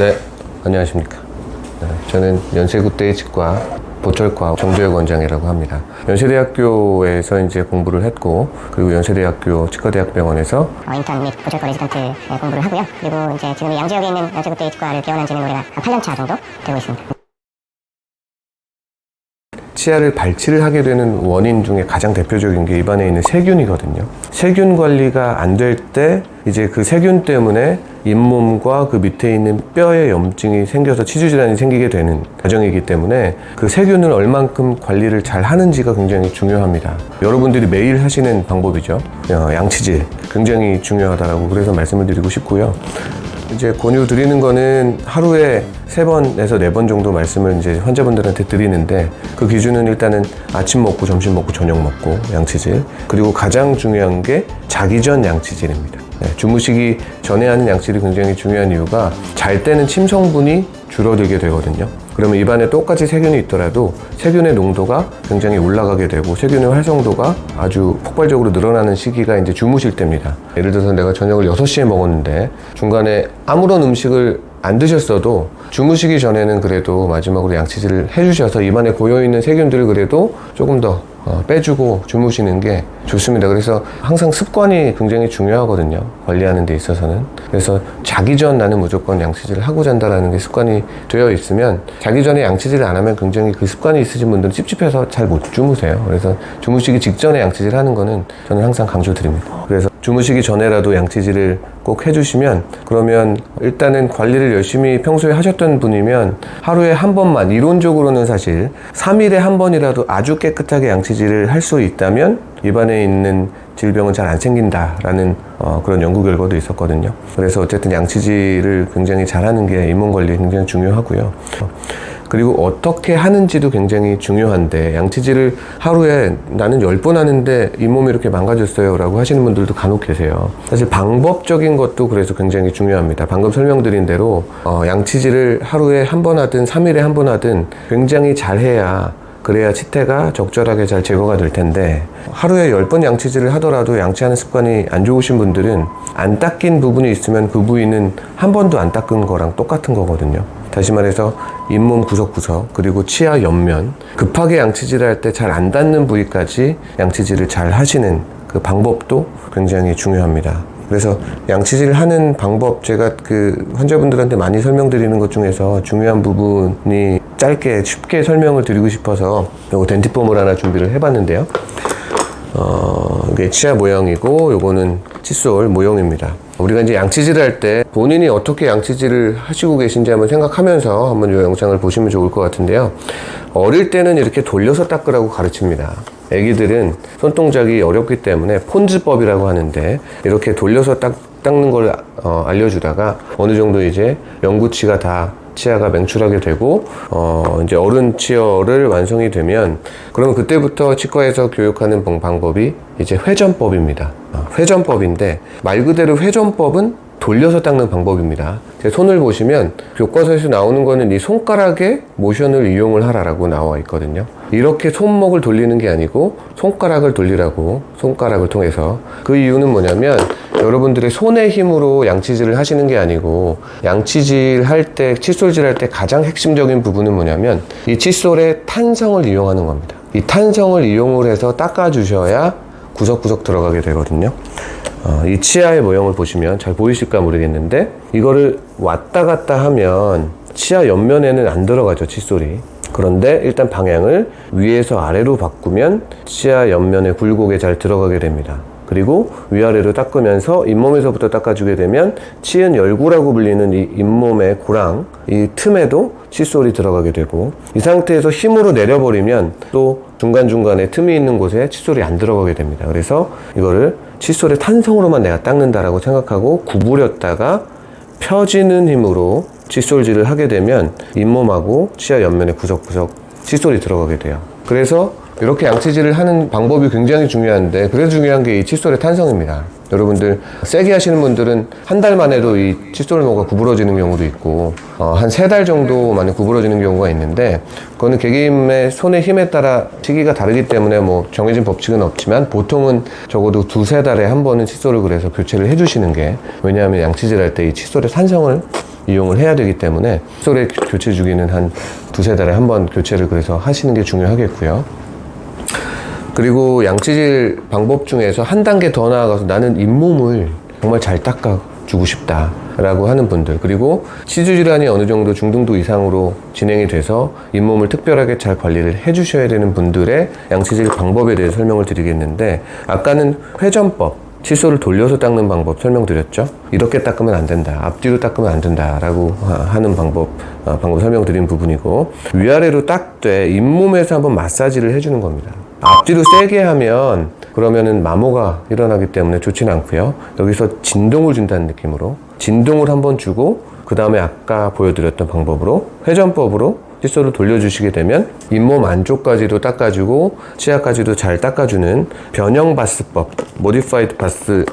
네, 안녕하십니까. 저는 연세구대의 치과 보철과 정재혁 원장이라고 합니다. 연세대학교에서 이제 공부를 했고, 그리고 연세대학교 치과대학병원에서 인턴 및 보철과 레지던트 공부를 하고요. 그리고 이제 지금 양재역에 있는 연세구대의 치과를 개원한 지는 올해가 한 8년 차 정도 되고 있습니다. 치아를 발치를 하게 되는 원인 중에 가장 대표적인 게 입안에 있는 세균이거든요. 세균 관리가 안 될 때 이제 그 세균 때문에 잇몸과 그 밑에 있는 뼈에 염증이 생겨서 치주 질환이 생기게 되는 과정이기 때문에 그 세균을 얼만큼 관리를 잘 하는지가 굉장히 중요합니다. 여러분들이 매일 하시는 방법이죠. 양치질 굉장히 중요하다라고 그래서 말씀을 드리고 싶고요. 이제 권유 드리는 거는 하루에 3번에서 4번 정도 말씀을 이제 환자분들한테 드리는데, 그 기준은 일단은 아침 먹고 점심 먹고 저녁 먹고 양치질, 그리고 가장 중요한 게 자기 전 양치질입니다. 주무시기 전에 하는 양치질이 굉장히 중요한 이유가 잘 때는 침 성분이 줄어들게 되거든요. 그러면 입안에 똑같이 세균이 있더라도 세균의 농도가 굉장히 올라가게 되고 세균의 활성도가 아주 폭발적으로 늘어나는 시기가 이제 주무실 때입니다. 예를 들어서 내가 저녁을 6시에 먹었는데 중간에 아무런 음식을 안 드셨어도 주무시기 전에는 그래도 마지막으로 양치질을 해주셔서 입안에 고여있는 세균들을 그래도 조금 더 빼주고 주무시는 게 좋습니다. 그래서 항상 습관이 굉장히 중요하거든요. 관리하는 데 있어서는. 그래서 자기 전 나는 무조건 양치질을 하고 잔다라는 게 습관이 되어 있으면, 자기 전에 양치질을 안 하면 굉장히 그 습관이 있으신 분들은 찝찝해서 잘 못 주무세요. 그래서 주무시기 직전에 양치질 하는 거는 저는 항상 강조드립니다. 그래서 주무시기 전에라도 양치질을 꼭 해주시면, 그러면 일단은 관리를 열심히 평소에 하셨던 분이면 하루에 한 번만, 이론적으로는 사실 3일에 한 번이라도 아주 깨끗하게 양치질을 할 수 있다면 입안에 있는 질병은 잘 안 생긴다라는 그런 연구 결과도 있었거든요. 그래서 어쨌든 양치질을 굉장히 잘하는 게 잇몸 관리에 굉장히 중요하고요. 그리고 어떻게 하는지도 굉장히 중요한데, 양치질을 하루에 나는 10번 하는데 잇몸이 이렇게 망가졌어요 라고 하시는 분들도 간혹 계세요. 사실 방법적인 것도 그래서 굉장히 중요합니다. 방금 설명드린 대로 양치질을 하루에 한 번 하든 3일에 한 번 하든 굉장히 잘해야, 그래야 치태가 적절하게 잘 제거가 될 텐데, 하루에 10번 양치질을 하더라도 양치하는 습관이 안 좋으신 분들은 안 닦인 부분이 있으면 그 부위는 한 번도 안 닦은 거랑 똑같은 거거든요. 다시 말해서 잇몸 구석구석, 그리고 치아 옆면, 급하게 양치질을 할 때 잘 안 닿는 부위까지 양치질을 잘 하시는 그 방법도 굉장히 중요합니다. 그래서 양치질을 하는 방법, 제가 그 환자분들한테 많이 설명드리는 것 중에서 중요한 부분이 짧게 쉽게 설명을 드리고 싶어서 요거 덴티폼을 하나 준비를 해봤는데요. 이게 치아 모형이고 요거는 칫솔 모형입니다. 우리가 이제 양치질을 할 때 본인이 어떻게 양치질을 하시고 계신지 한번 생각하면서 한번 이 영상을 보시면 좋을 것 같은데요. 어릴 때는 이렇게 돌려서 닦으라고 가르칩니다. 애기들은 손동작이 어렵기 때문에 폰즈법이라고 하는데, 이렇게 돌려서 닦는 걸 알려주다가 어느 정도 이제 영구치가 다 치아가 맹출하게 되고 이제 어른 치어를 완성이 되면, 그러면 그때부터 치과에서 교육하는 방법이 이제 회전법입니다. 회전법인데, 말 그대로 회전법은 돌려서 닦는 방법입니다. 제 손을 보시면 교과서에서 나오는 거는 이 손가락의 모션을 이용을 하라라고 나와 있거든요. 이렇게 손목을 돌리는 게 아니고 손가락을 돌리라고, 손가락을 통해서. 그 이유는 뭐냐면, 여러분들의 손의 힘으로 양치질을 하시는 게 아니고, 양치질 할 때, 칫솔질 할 때 가장 핵심적인 부분은 뭐냐면 이 칫솔의 탄성을 이용하는 겁니다. 이 탄성을 이용을 해서 닦아주셔야 구석구석 들어가게 되거든요. 이 치아의 모형을 보시면 잘 보이실까 모르겠는데, 이거를 왔다 갔다 하면 치아 옆면에는 안 들어가죠, 칫솔이. 그런데 일단 방향을 위에서 아래로 바꾸면 치아 옆면의 굴곡에 잘 들어가게 됩니다. 그리고 위아래로 닦으면서 잇몸에서부터 닦아주게 되면 치은 열구라고 불리는 이 잇몸의 고랑, 이 틈에도 칫솔이 들어가게 되고, 이 상태에서 힘으로 내려버리면 또 중간중간에 틈이 있는 곳에 칫솔이 안 들어가게 됩니다. 그래서 이거를 칫솔의 탄성으로만 내가 닦는다라고 생각하고 구부렸다가 펴지는 힘으로 칫솔질을 하게 되면 잇몸하고 치아 옆면에 구석구석 칫솔이 들어가게 돼요. 그래서 이렇게 양치질을 하는 방법이 굉장히 중요한데, 그래서 중요한 게 이 칫솔의 탄성입니다. 여러분들 세게 하시는 분들은 한 달 만에도 이 칫솔모가 구부러지는 경우도 있고, 한 3달 정도 만에 구부러지는 경우가 있는데, 그거는 개개인의 손의 힘에 따라 시기가 다르기 때문에 뭐 정해진 법칙은 없지만, 보통은 적어도 2-3달에 한 번은 칫솔을 그래서 교체를 해주시는 게, 왜냐하면 양치질 할 때 이 칫솔의 탄성을 이용을 해야 되기 때문에 칫솔의 교체 주기는 한 두세 달에 한 번 교체를 그래서 하시는 게 중요하겠고요. 그리고 양치질 방법 중에서 한 단계 더 나아가서 나는 잇몸을 정말 잘 닦아주고 싶다 라고 하는 분들, 그리고 치주 질환이 어느 정도 중등도 이상으로 진행이 돼서 잇몸을 특별하게 잘 관리를 해 주셔야 되는 분들의 양치질 방법에 대해 설명을 드리겠는데, 아까는 회전법, 칫솔을 돌려서 닦는 방법 설명드렸죠. 이렇게 닦으면 안 된다, 앞뒤로 닦으면 안 된다 라고 하는 방법 설명드린 부분이고, 위아래로 닦되 잇몸에서 한번 마사지를 해주는 겁니다. 앞뒤로 세게 하면 그러면은 마모가 일어나기 때문에 좋지는 않고요. 여기서 진동을 준다는 느낌으로 진동을 한번 주고, 그 다음에 아까 보여드렸던 방법으로 회전법으로 칫솔을 돌려주시게 되면 잇몸 안쪽까지도 닦아주고 치아까지도 잘 닦아주는 변형 바스법, 모디파이드 바스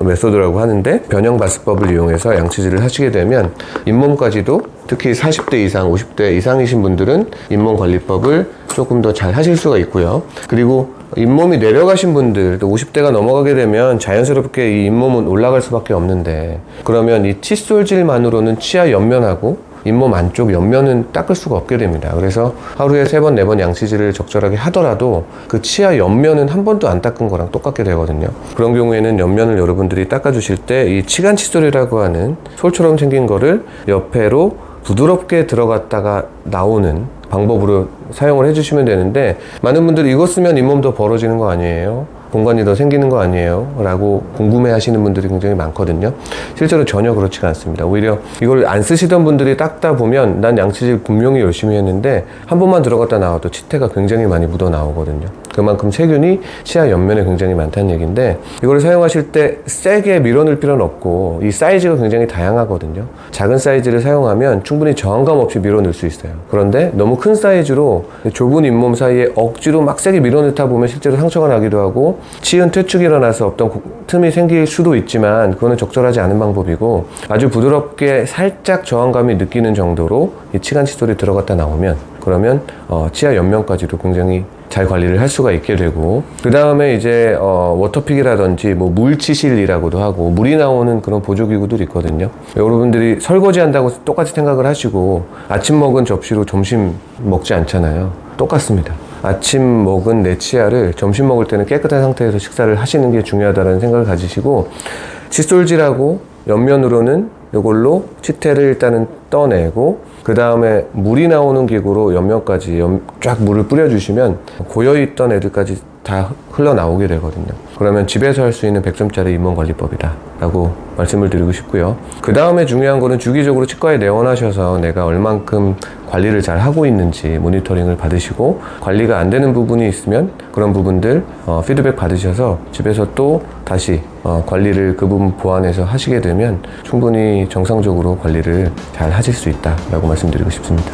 메소드라고 하는데, 변형 바스법을 이용해서 양치질을 하시게 되면 잇몸까지도, 특히 40대 이상, 50대 이상이신 분들은 잇몸 관리법을 조금 더 잘 하실 수가 있고요. 그리고 잇몸이 내려가신 분들, 또 50대가 넘어가게 되면 자연스럽게 이 잇몸은 올라갈 수밖에 없는데, 그러면 이 칫솔질만으로는 치아 옆면하고 잇몸 안쪽 옆면은 닦을 수가 없게 됩니다. 그래서 하루에 3번, 4번 양치질을 적절하게 하더라도 그 치아 옆면은 한 번도 안 닦은 거랑 똑같게 되거든요. 그런 경우에는 옆면을 여러분들이 닦아주실 때 이 치간 칫솔이라고 하는 솔처럼 생긴 거를 옆에로 부드럽게 들어갔다가 나오는 방법으로 사용을 해주시면 되는데, 많은 분들이 이거 쓰면 잇몸 더 벌어지는 거 아니에요? 공간이 더 생기는 거 아니에요? 라고 궁금해 하시는 분들이 굉장히 많거든요. 실제로 전혀 그렇지가 않습니다. 오히려 이걸 안 쓰시던 분들이 닦다 보면 난 양치질 분명히 열심히 했는데 한 번만 들어갔다 나와도 치태가 굉장히 많이 묻어 나오거든요. 그만큼 세균이 치아 옆면에 굉장히 많다는 얘기인데, 이걸 사용하실 때 세게 밀어넣을 필요는 없고 이 사이즈가 굉장히 다양하거든요. 작은 사이즈를 사용하면 충분히 저항감 없이 밀어넣을 수 있어요. 그런데 너무 큰 사이즈로 좁은 잇몸 사이에 억지로 막 세게 밀어넣다 보면 실제로 상처가 나기도 하고 치은 퇴축이 일어나서 어떤 틈이 생길 수도 있지만, 그거는 적절하지 않은 방법이고, 아주 부드럽게 살짝 저항감이 느끼는 정도로 이 치간 칫솔이 들어갔다 나오면, 그러면 치아 옆면까지도 굉장히 잘 관리를 할 수가 있게 되고, 그 다음에 이제 워터픽이라든지 뭐 물치실이라고도 하고 물이 나오는 그런 보조기구들이 있거든요. 여러분들이 설거지 한다고 똑같이 생각을 하시고 아침 먹은 접시로 점심 먹지 않잖아요. 똑같습니다. 아침 먹은 내 치아를 점심 먹을 때는 깨끗한 상태에서 식사를 하시는 게 중요하다는 생각을 가지시고, 칫솔질하고 옆면으로는 이걸로 치태를 일단은 떠내고, 그 다음에 물이 나오는 기구로 옆면까지 쫙 물을 뿌려주시면 고여있던 애들까지 다 흘러나오게 되거든요. 그러면 집에서 할 수 있는 100점짜리 잇몸 관리법이다 라고 말씀을 드리고 싶고요. 그 다음에 중요한 거는 주기적으로 치과에 내원하셔서 내가 얼만큼 관리를 잘 하고 있는지 모니터링을 받으시고, 관리가 안 되는 부분이 있으면 그런 부분들 피드백 받으셔서 집에서 또 다시 관리를 그 부분 보완해서 하시게 되면 충분히 정상적으로 관리를 잘 하실 수 있다 라고 말씀드리고 싶습니다.